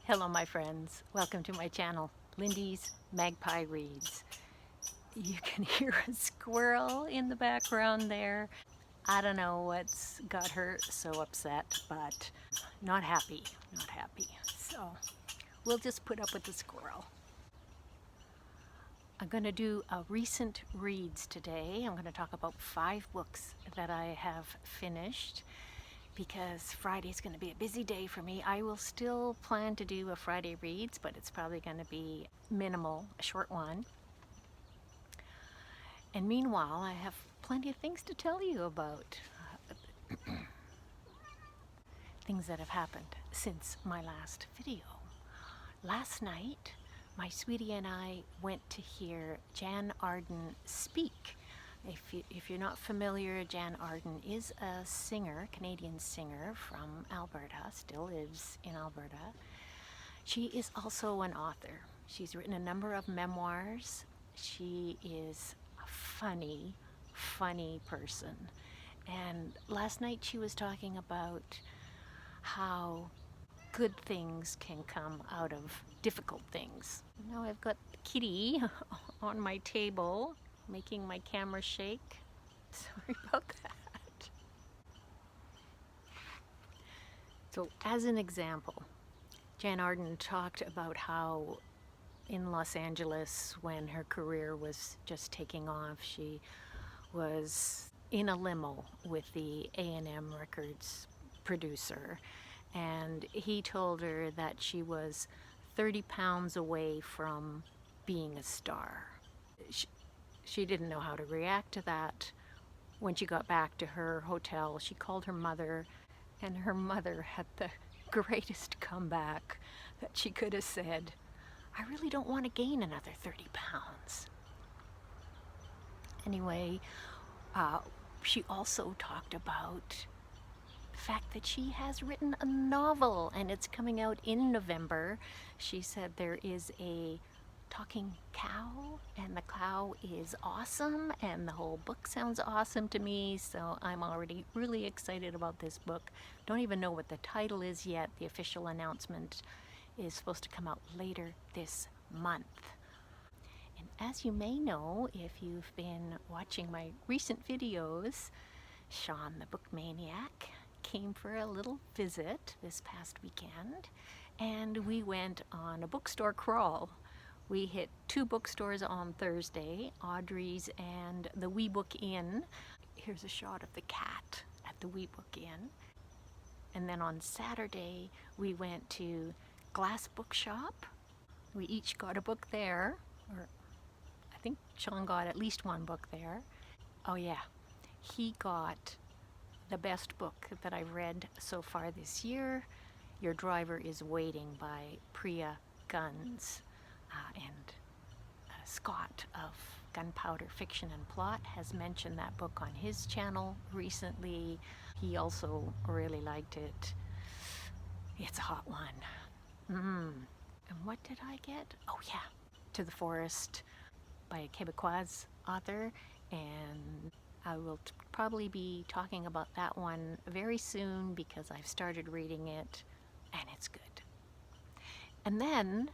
Hello my friends, welcome to my channel, Lindy's Magpie Reads. You can hear a squirrel in the background there. I don't know what's got her so upset, but not happy. So we'll just put up with the squirrel. I'm going to do a recent reads today. I'm going to talk about 5 books that I have finished. Because Friday's going to be a busy day for me. I will still plan to do a Friday reads, but it's probably going to be minimal, a short one. And meanwhile, I have plenty of things to tell you about. Things that have happened since my last video. Last night, my sweetie and I went to hear Jann Arden speak. If you're not familiar, Jann Arden is a singer, Canadian singer from Alberta, still lives in Alberta. She is also an author. She's written a number of memoirs. She is a funny person. And last night she was talking about how good things can come out of difficult things. Now I've got the kitty on my table, making my camera shake. Sorry about that. So as an example, Jann Arden talked about how in Los Angeles, when her career was just taking off, she was in a limo with the A&M Records producer, and he told her that she was 30 pounds away from being a star. She didn't know how to react to that. When she got back to her hotel, she called her mother, and her mother had the greatest comeback that she could have said, "I really don't want to gain another 30 pounds. Anyway, she also talked about the fact that she has written a novel, and it's coming out in November. She said there is a talking cow, and the cow is awesome, and the whole book sounds awesome to me, so I'm already really excited about this book. Don't even know what the title is yet. The official announcement is supposed to come out later this month. And as you may know, if you've been watching my recent videos, Shawn the Book Maniac came for a little visit this past weekend, and we went on a bookstore crawl. We hit 2 bookstores on Thursday, Audrey's and the Wee Book Inn. Here's a shot of the cat at the Wee Book Inn. And then on Saturday, we went to Glass Bookshop. We each got a book there, or I think Shawn got at least 1 book there. Oh yeah, he got the best book that I've read so far this year, Your Driver is Waiting by Priya Guns. And Scott of Gunpowder Fiction and Plot has mentioned that book on his channel recently. He also really liked it. It's a hot one. And what did I get? Oh yeah, To the Forest by a Quebecois author, and I will probably be talking about that one very soon because I've started reading it and it's good. And then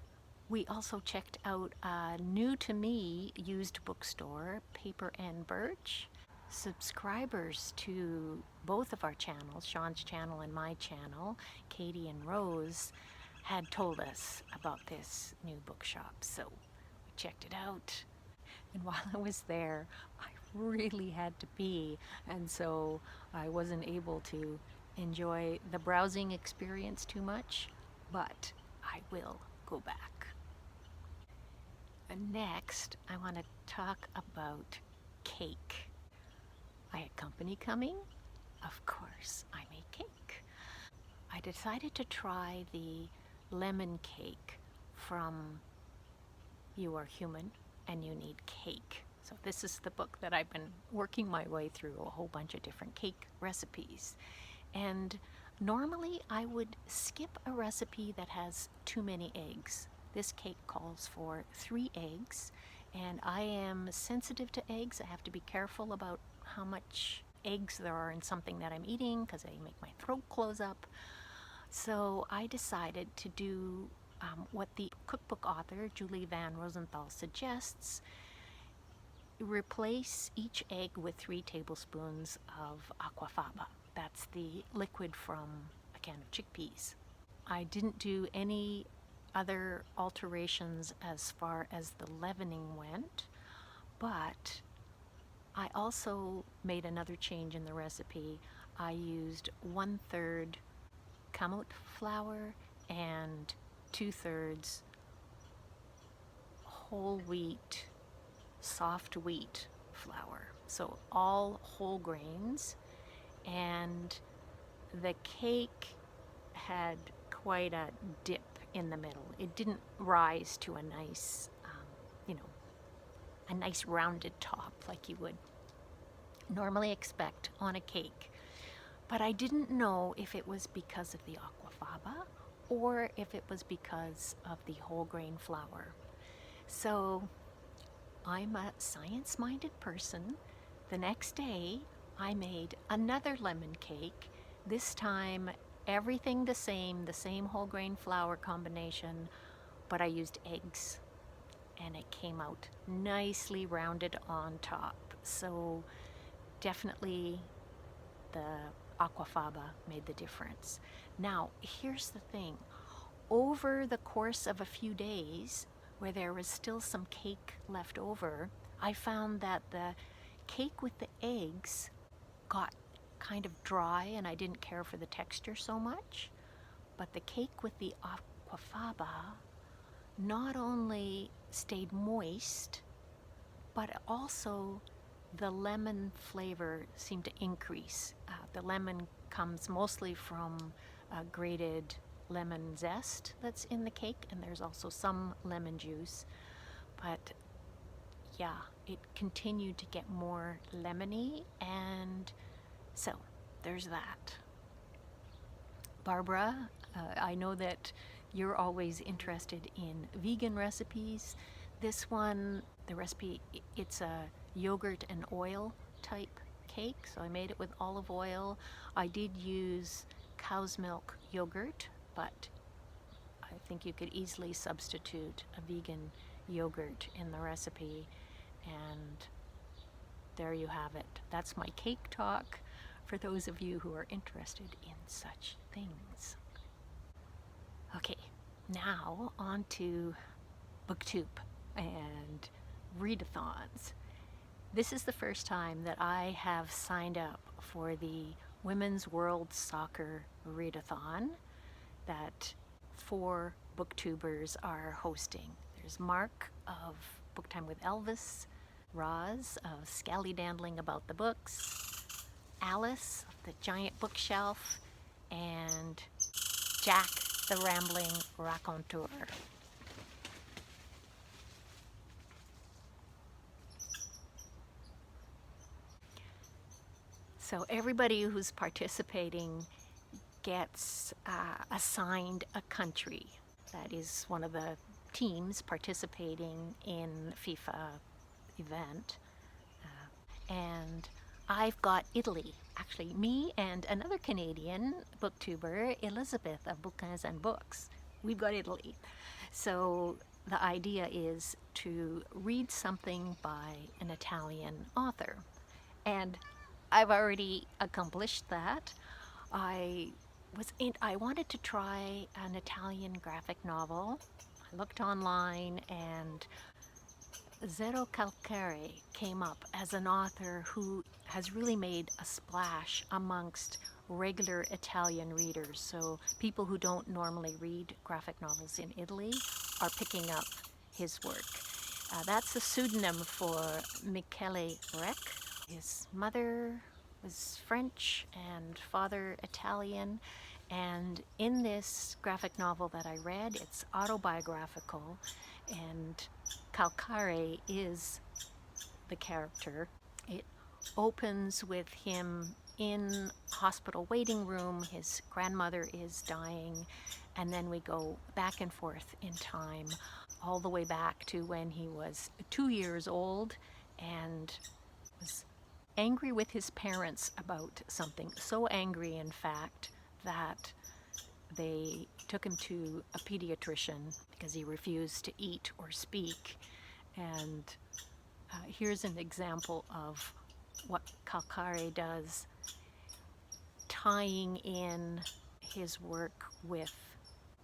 we also checked out a new to me used bookstore, Paper and Birch. Subscribers to both of our channels, Shawn's channel and my channel, Katie and Rose, had told us about this new bookshop. So we checked it out. And while I was there, I really had to pee. And so I wasn't able to enjoy the browsing experience too much, but I will go back. Next, I want to talk about cake. I had company coming. Of course, I make cake. I decided to try the lemon cake from You Are Human and You Need Cake. So this is the book that I've been working my way through, a whole bunch of different cake recipes. And normally I would skip a recipe that has too many eggs. This cake calls for 3 eggs, and I am sensitive to eggs. I have to be careful about how much eggs there are in something that I'm eating because they make my throat close up. So I decided to do what the cookbook author, Julie Van Rosendaal, suggests, replace each egg with 3 tablespoons of aquafaba. That's the liquid from a can of chickpeas. I didn't do any other alterations as far as the leavening went, but I also made another change in the recipe. I used 1/3 kamut flour and 2/3 whole wheat, soft wheat flour. So all whole grains, and the cake had quite a dip in the middle. It didn't rise to a nice, a nice rounded top like you would normally expect on a cake. But I didn't know if it was because of the aquafaba or if it was because of the whole grain flour. So I'm a science-minded person. The next day, I made another lemon cake. This time, everything the same whole grain flour combination, but I used eggs, and it came out nicely rounded on top. So definitely the aquafaba made the difference. Now, here's the thing. Over the course of a few days, where there was still some cake left over, I found that the cake with the eggs got kind of dry and I didn't care for the texture so much. But the cake with the aquafaba not only stayed moist, but also the lemon flavor seemed to increase. The lemon comes mostly from grated lemon zest that's in the cake, and there's also some lemon juice. But yeah, it continued to get more lemony, and so there's that. Barbara, I know that you're always interested in vegan recipes. This one, the recipe, it's a yogurt and oil type cake, so I made it with olive oil. I did use cow's milk yogurt, but I think you could easily substitute a vegan yogurt in the recipe, and there you have it. That's my cake talk for those of you who are interested in such things. Okay, now on to Booktube and readathons. This is the first time that I have signed up for the Women's World Soccer Readathon that 4 booktubers are hosting. There's Mark of Booktime with Elvis, Roz of Scallydandling About the Books, Alice of the Giant Bookshelf, and Jack the Rambling Raconteur. So everybody who's participating gets assigned a country. That is one of the teams participating in FIFA event. And I've got Italy. Actually, me and another Canadian booktuber, Elisabeth of Bouquins and Books. We've got Italy. So the idea is to read something by an Italian author. And I've already accomplished that. I wanted to try an Italian graphic novel. I looked online, and Zerocalcare came up as an author who has really made a splash amongst regular Italian readers. So people who don't normally read graphic novels in Italy are picking up his work. That's a pseudonym for Michele Rec. His mother was French and father Italian. And in this graphic novel that I read, it's autobiographical, and Calcare is the character. It opens with him in hospital waiting room. His grandmother is dying, and then we go back and forth in time, all the way back to when he was 2 years old and was angry with his parents about something. So angry, in fact, that they took him to a pediatrician because he refused to eat or speak. And here's an example of what Zerocalcare does, tying in his work with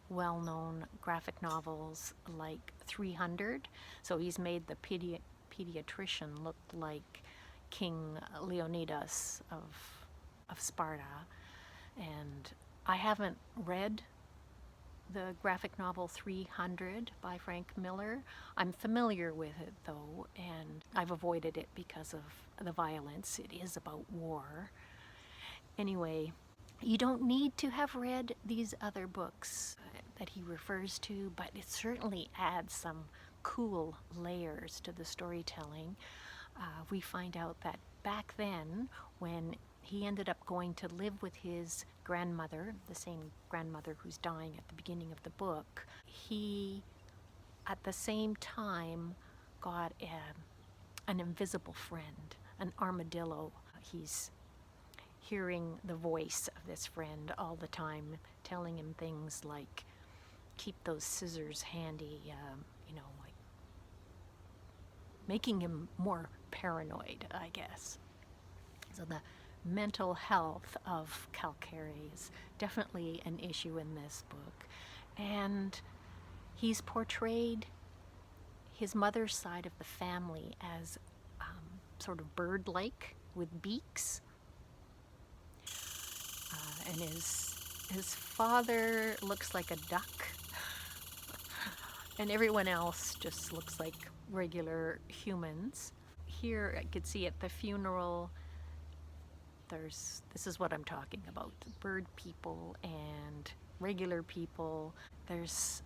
well-known graphic novels like 300. So he's made the pediatrician look like King Leonidas of Sparta. And I haven't read the graphic novel 300 by Frank Miller. I'm familiar with it though, and I've avoided it because of the violence. It is about war. Anyway, you don't need to have read these other books that he refers to, but it certainly adds some cool layers to the storytelling. We find out that back then, when he ended up going to live with his grandmother, the same grandmother who's dying at the beginning of the book, he, at the same time, got an invisible friend, an armadillo. He's hearing the voice of this friend all the time, telling him things like, keep those scissors handy, like making him more paranoid, I guess. So the mental health of Zerocalcare is definitely an issue in this book. And he's portrayed his mother's side of the family as sort of bird-like with beaks. And his father looks like a duck. And everyone else just looks like regular humans. Here I could see at the funeral, this is what I'm talking about, bird people and regular people. There's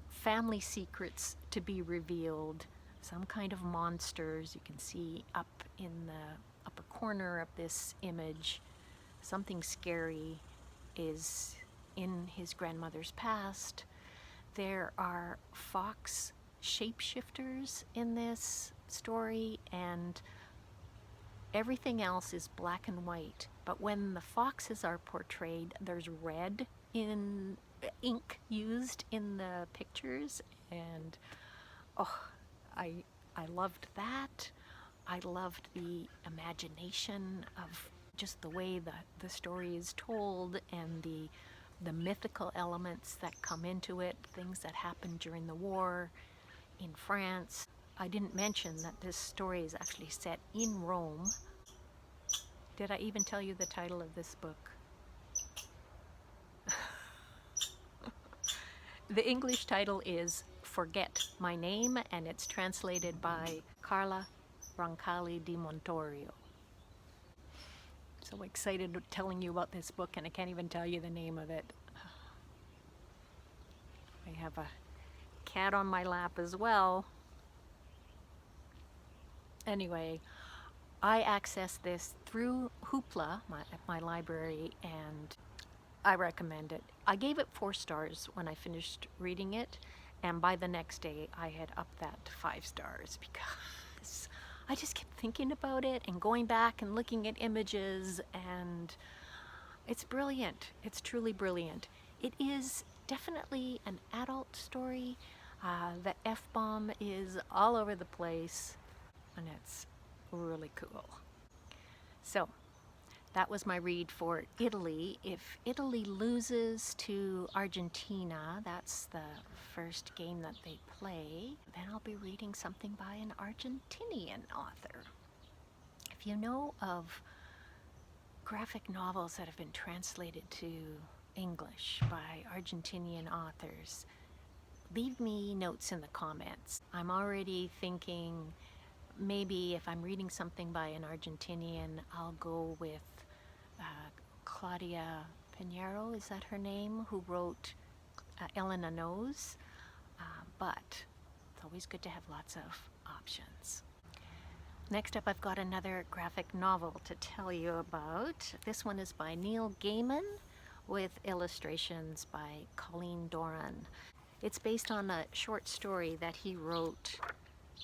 family secrets to be revealed, some kind of monsters you can see up in the upper corner of this image. Something scary is in his grandmother's past. There are fox shapeshifters in this story, and everything else is black and white. But when the foxes are portrayed, there's red in ink used in the pictures, and I loved that. I loved the imagination of just the way the story is told, and the mythical elements that come into it, things that happened during the war in France. I didn't mention that this story is actually set in Rome. Did I even tell you the title of this book? The English title is Forget My Name, and it's translated by Carla Roncalli di Montorio. So excited telling you about this book, and I can't even tell you the name of it. I have a cat on my lap as well. Anyway, I accessed this through Hoopla, my library, and I recommend it. I gave it 4 stars when I finished reading it, and by the next day I had upped that to 5 stars because I just kept thinking about it and going back and looking at images, and it's brilliant. It's truly brilliant. It is definitely an adult story. The F-bomb is all over the place, and it's really cool. So that was my read for Italy. If Italy loses to Argentina, that's the first game that they play, then I'll be reading something by an Argentinian author. If you know of graphic novels that have been translated to English by Argentinian authors, leave me notes in the comments. I'm already thinking maybe if I'm reading something by an Argentinian, I'll go with Claudia Pinheiro, is that her name, who wrote Elena Knows, but it's always good to have lots of options. Next up, I've got another graphic novel to tell you about. This one is by Neil Gaiman with illustrations by Colleen Doran. It's based on a short story that he wrote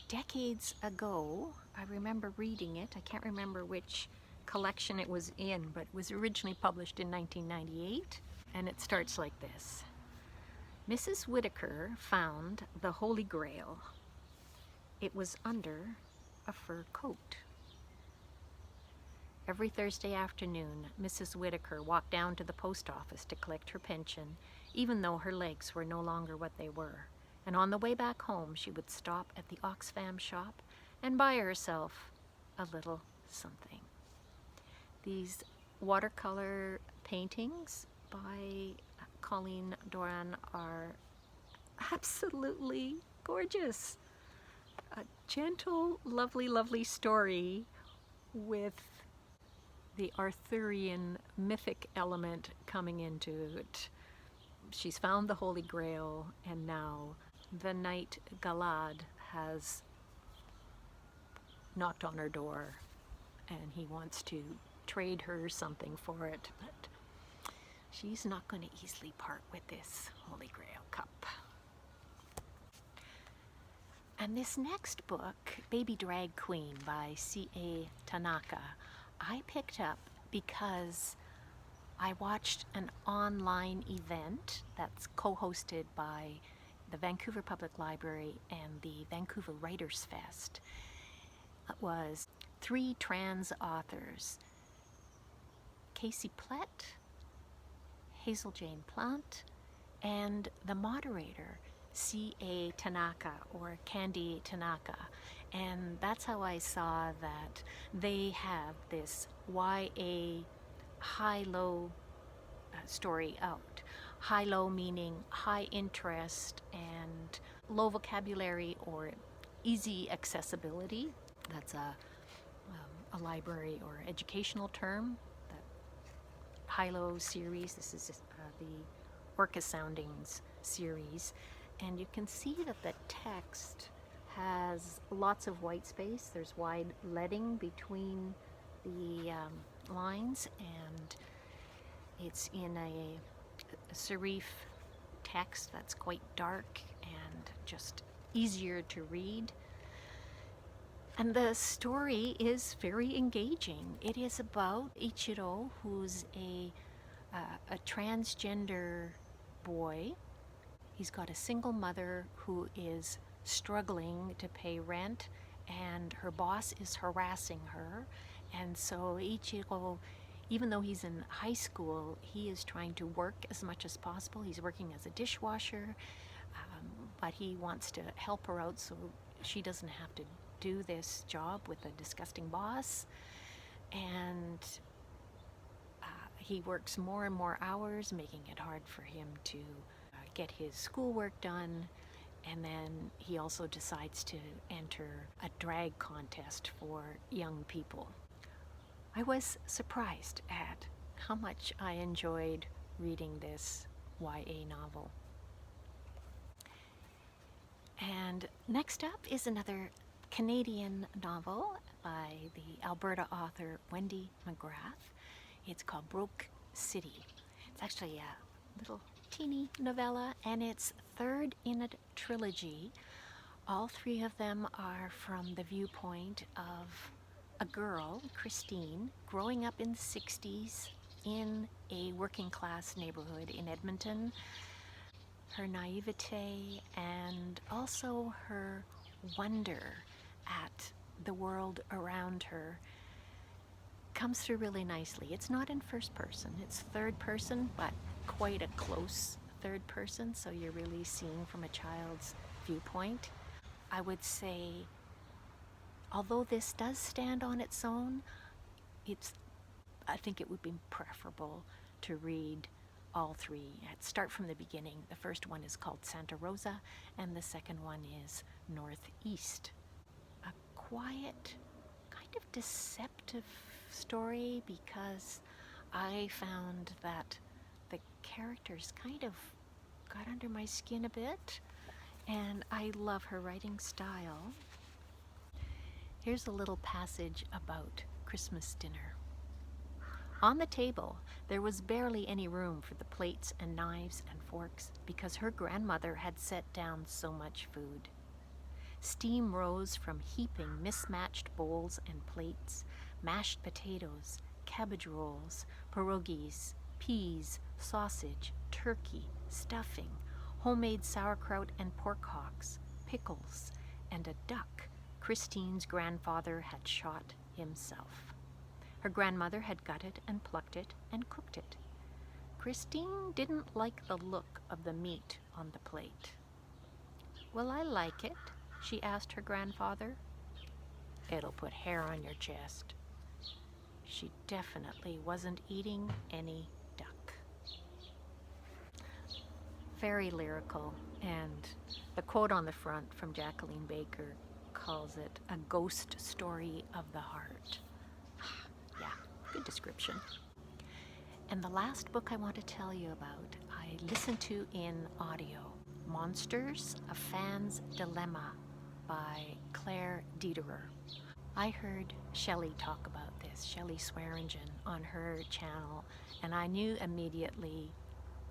decades ago. I remember reading it. I can't remember which collection it was in, but it was originally published in 1998. And it starts like this. Mrs. Whittaker found the Holy Grail. It was under a fur coat. Every Thursday afternoon, Mrs. Whittaker walked down to the post office to collect her pension, even though her legs were no longer what they were. And on the way back home, she would stop at the Oxfam shop and buy herself a little something. These watercolor paintings by Colleen Doran are absolutely gorgeous. A gentle, lovely, lovely story with the Arthurian mythic element coming into it. She's found the Holy Grail, and now the Knight Galad has knocked on her door and he wants to trade her something for it, but she's not going to easily part with this Holy Grail cup. And this next book, Baby Drag Queen by C.A. Tanaka, I picked up because I watched an online event that's co-hosted by the Vancouver Public Library and the Vancouver Writers Fest. It was 3 trans authors, Casey Plett, Hazel Jane Plant, and the moderator, C.A. Tanaka, or Candy Tanaka. And that's how I saw that they have this YA high-low story out. High-low meaning high interest and low vocabulary or easy accessibility. That's a library or educational term. The high-low series, this is the Orca Soundings series. And you can see that the text has lots of white space. There's wide leading between the lines, and it's in a serif text that's quite dark and just easier to read. And the story is very engaging. It is about Ichiro, who's a transgender boy. He's got a single mother who is struggling to pay rent, and her boss is harassing her. And so Ichiro, even though he's in high school, he is trying to work as much as possible. He's working as a dishwasher, but he wants to help her out so she doesn't have to do this job with a disgusting boss. And he works more and more hours, making it hard for him to get his schoolwork done. And then he also decides to enter a drag contest for young people. I was surprised at how much I enjoyed reading this YA novel. And next up is another Canadian novel by the Alberta author Wendy McGrath. It's called Broke City. It's actually a little teeny novella, and it's third in a trilogy. All 3 of them are from the viewpoint of a girl, Christine, growing up in the 60s in a working class neighborhood in Edmonton. Her naivete and also her wonder at the world around her comes through really nicely. It's not in first person, it's third person, but quite a close third person, so you're really seeing from a child's viewpoint. I would say, although this does stand on its own, I think it would be preferable to read all 3. Start from the beginning. The first one is called Santa Rosa, and the second one is Northeast. A quiet, kind of deceptive story, because I found that the characters kind of got under my skin a bit, and I love her writing style. Here's a little passage about Christmas dinner. On the table, there was barely any room for the plates and knives and forks because her grandmother had set down so much food. Steam rose from heaping mismatched bowls and plates, mashed potatoes, cabbage rolls, pierogies, peas, sausage, turkey, stuffing, homemade sauerkraut and pork hocks, pickles, and a duck Christine's grandfather had shot himself. Her grandmother had gutted and plucked it and cooked it. Christine didn't like the look of the meat on the plate. "Will I like it?" she asked her grandfather. "It'll put hair on your chest." She definitely wasn't eating any duck. Very lyrical, and the quote on the front from Jacqueline Baker calls it a ghost story of the heart. Yeah, good description. And the last book I want to tell you about, I listened to in audio, Monsters, A Fan's Dilemma by Claire Dederer. I heard Shelly talk about this, Shelly Swearingen, on her channel, and I knew immediately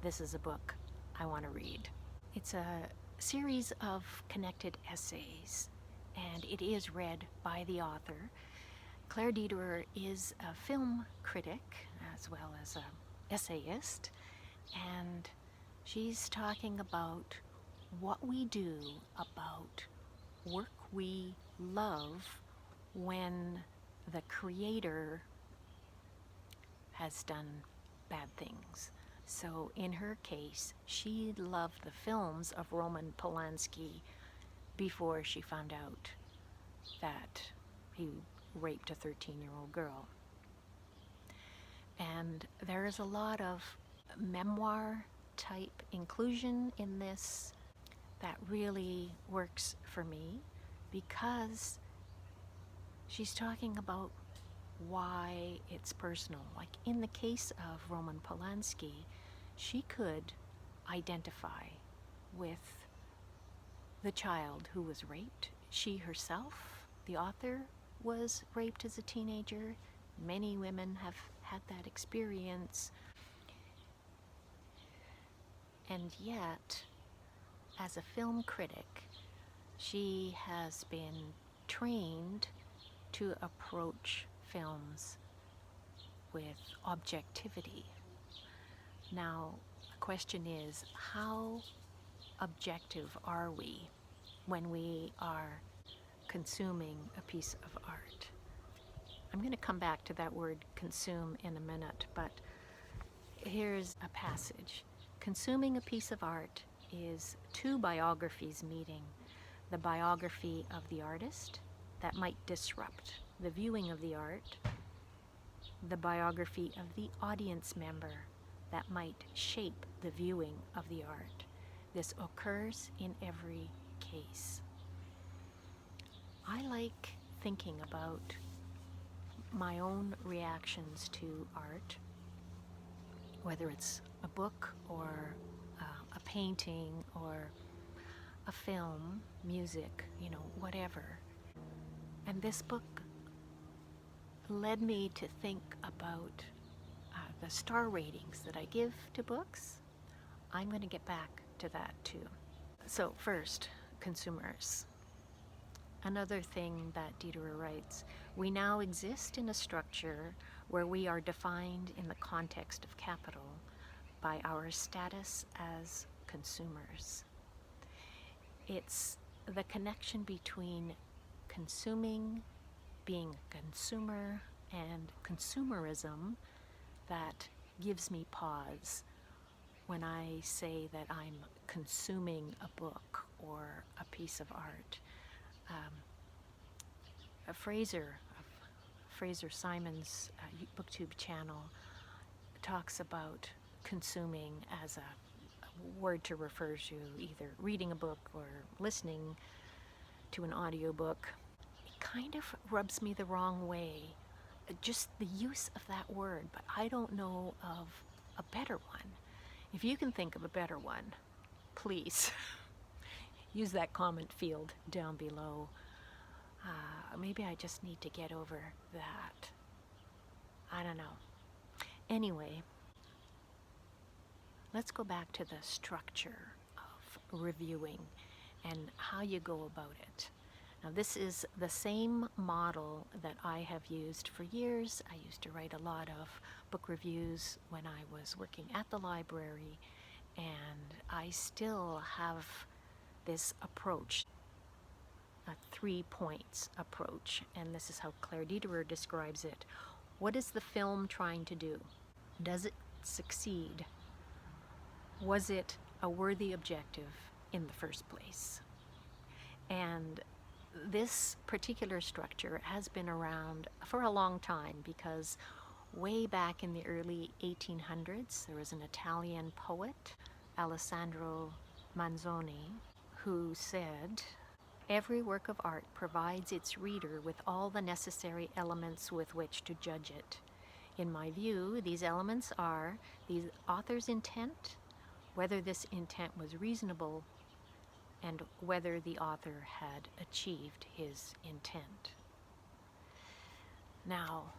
this is a book I want to read. It's a series of connected essays, and it is read by the author. Claire Dederer is a film critic as well as an essayist, and she's talking about what we do about work we love when the creator has done bad things. So in her case, she loved the films of Roman Polanski before she found out that he raped a 13-year-old girl. And there is a lot of memoir type inclusion in this that really works for me, because she's talking about why it's personal. Like in the case of Roman Polanski, she could identify with the child who was raped. She herself, the author, was raped as a teenager. Many women have had that experience. And yet, as a film critic, she has been trained to approach films with objectivity. Now, the question is, how objective are we when we are consuming a piece of art? I'm going to come back to that word consume in a minute, but here's a passage. Consuming a piece of art is two biographies meeting. The biography of the artist that might disrupt the viewing of the art, the biography of the audience member that might shape the viewing of the art. This occurs in every case. I like thinking about my own reactions to art, whether it's a book or a painting or a film, music, whatever. And this book led me to think about the star ratings that I give to books. I'm going to get back to that too. So first, consumers. Another thing that Dederer writes, we now exist in a structure where we are defined in the context of capital by our status as consumers. It's the connection between consuming, being a consumer, and consumerism that gives me pause when I say that I'm consuming a book or a piece of art. Fraser Simon's BookTube channel talks about consuming as a word to refer to either reading a book or listening to an audiobook. It kind of rubs me the wrong way, just the use of that word, but I don't know of a better one. If you can think of a better one, please use that comment field down below. Maybe I just need to get over that. I don't know. Anyway, let's go back to the structure of reviewing and how you go about it. Now this is the same model that I have used for years. I used to write a lot of book reviews when I was working at the library, and I still have this approach, a 3 points approach, and this is how Claire Dederer describes it. What is the film trying to do? Does it succeed? Was it a worthy objective in the first place? And this particular structure has been around for a long time, because way back in the early 1800s, there was an Italian poet, Alessandro Manzoni, who said, "Every work of art provides its reader with all the necessary elements with which to judge it. In my view, these elements are the author's intent, whether this intent was reasonable, and whether the author had achieved his intent." Now,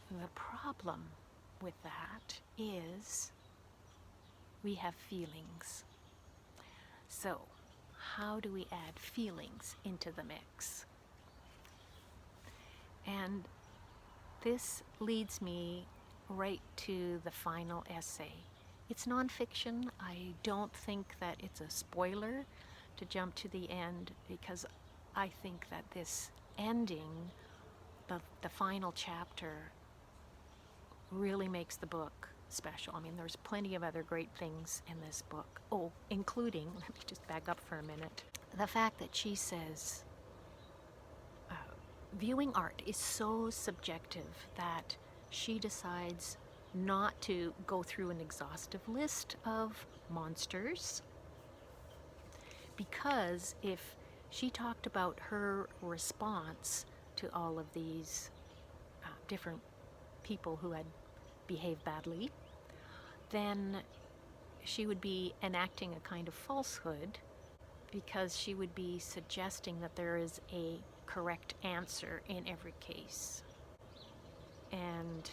the problem with that is we have feelings. So, how do we add feelings into the mix? And this leads me right to the final essay. It's nonfiction. I don't think that it's a spoiler to jump to the end, because I think that this ending, the final chapter, really makes the book special. I mean, there's plenty of other great things in this book. Oh, including, let me just back up for a minute, the fact that she says, viewing art is so subjective that she decides not to go through an exhaustive list of monsters, because if she talked about her response to all of these different people who had behaved badly, then she would be enacting a kind of falsehood, because she would be suggesting that there is a correct answer in every case. And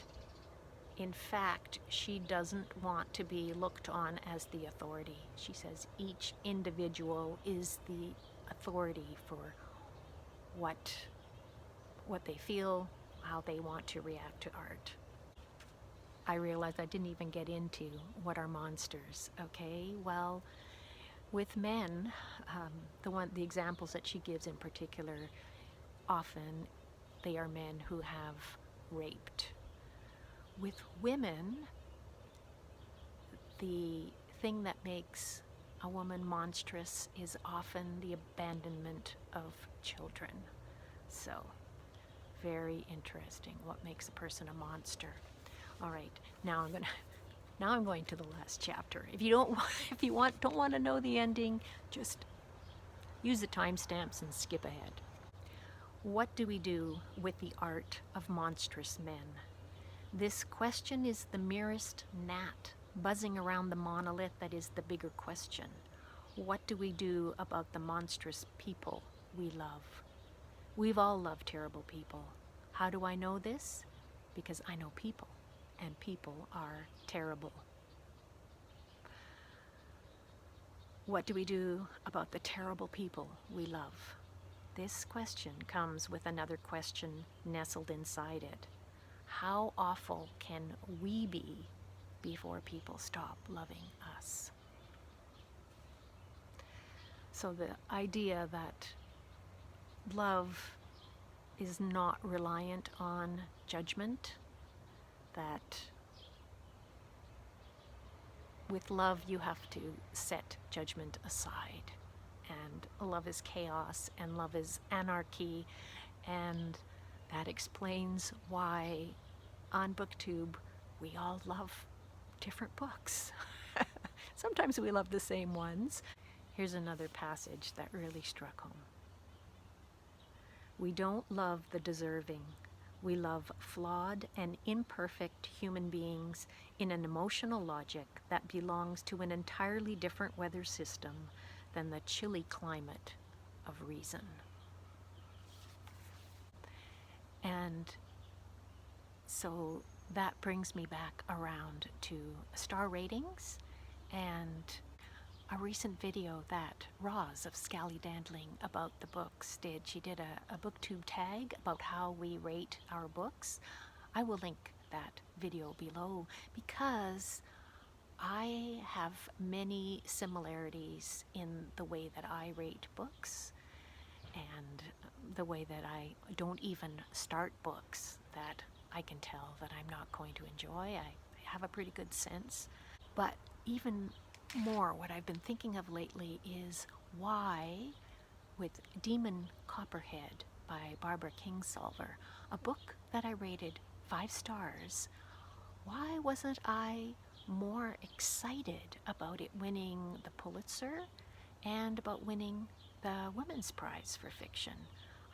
in fact, she doesn't want to be looked on as the authority. She says each individual is the authority for what they feel, how they want to react to art. I realized I didn't even get into what are monsters. Okay, well, with men, the examples that she gives in particular, often they are men who have raped. With women, the thing that makes a woman monstrous is often the abandonment of children. So, very interesting. What makes a person a monster? All right, now I'm going to the last chapter. If you don't want to know the ending, just use the timestamps and skip ahead. What do we do with the art of monstrous men? This question is the merest gnat buzzing around the monolith that is the bigger question. What do we do about the monstrous people we love? We've all loved terrible people. How do I know this? Because I know people, and people are terrible. What do we do about the terrible people we love? This question comes with another question nestled inside it. How awful can we be before people stop loving us? So the idea that love is not reliant on judgment, that with love you have to set judgment aside, and love is chaos, and love is anarchy, and that explains why on BookTube we all love different books. Sometimes we love the same ones. Here's another passage that really struck home. We don't love the deserving. We love flawed and imperfect human beings in an emotional logic that belongs to an entirely different weather system than the chilly climate of reason. And so that brings me back around to star ratings. And a recent video that Roz of Scallydandling about the books did. She did a booktube tag about how we rate our books. I will link that video below because I have many similarities in the way that I rate books and the way that I don't even start books that I can tell that I'm not going to enjoy. I have a pretty good sense. But even more, what I've been thinking of lately is why, with Demon Copperhead by Barbara Kingsolver, a book that I rated 5 stars, why wasn't I more excited about it winning the Pulitzer and about winning the Women's Prize for Fiction?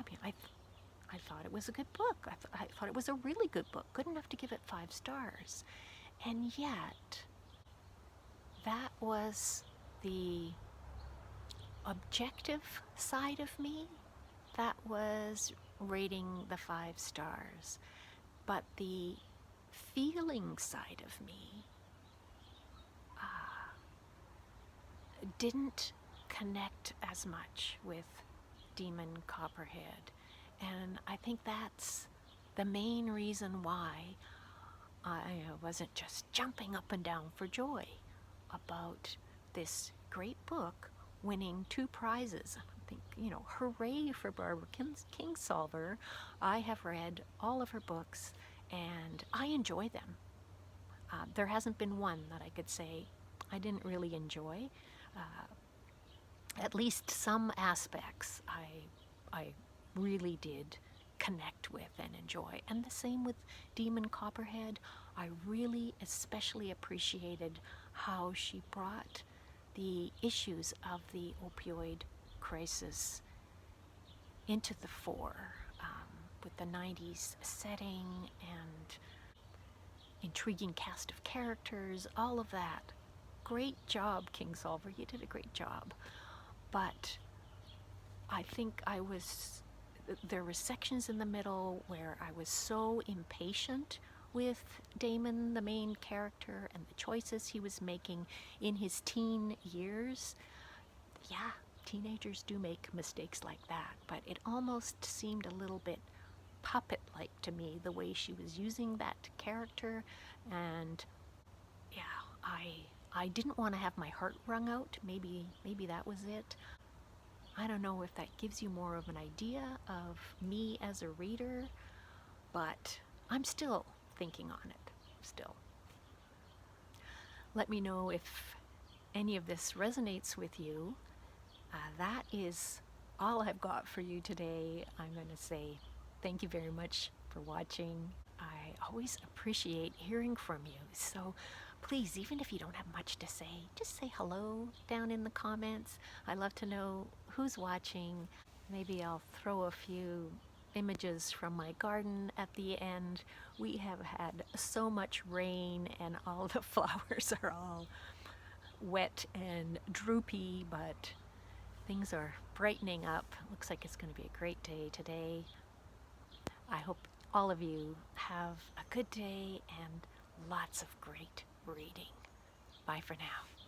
I mean, I thought it was a good book. I thought it was a really good book, good enough to give it 5 stars. And yet, that was the objective side of me that was rating the 5 stars. But the feeling side of me didn't connect as much with Demon Copperhead. And I think that's the main reason why I wasn't just jumping up and down for joy about this great book winning 2 prizes. I think, hooray for Barbara Kingsolver. I have read all of her books and I enjoy them. There hasn't been one that I could say I didn't really enjoy. At least some aspects I really did connect with and enjoy. And the same with Demon Copperhead. I really especially appreciated how she brought the issues of the opioid crisis into the fore, with the 90s setting and intriguing cast of characters, all of that. Great job, Kingsolver. You did a great job. But I think there were sections in the middle where I was so impatient with Damon, the main character, and the choices he was making in his teen years. Yeah, teenagers do make mistakes like that, but it almost seemed a little bit puppet-like to me, the way she was using that character. And yeah, I didn't want to have my heart wrung out. Maybe that was it. I don't know if that gives you more of an idea of me as a reader, but I'm still thinking on it, still. Let me know if any of this resonates with you. That is all I've got for you today. I'm going to say thank you very much for watching. I always appreciate hearing from you, so please, even if you don't have much to say, just say hello down in the comments. I love to know who's watching. Maybe I'll throw a few images from my garden at the end. We have had so much rain and all the flowers are all wet and droopy, but things are brightening up. Looks like it's going to be a great day today. I hope all of you have a good day and lots of great reading. Bye for now.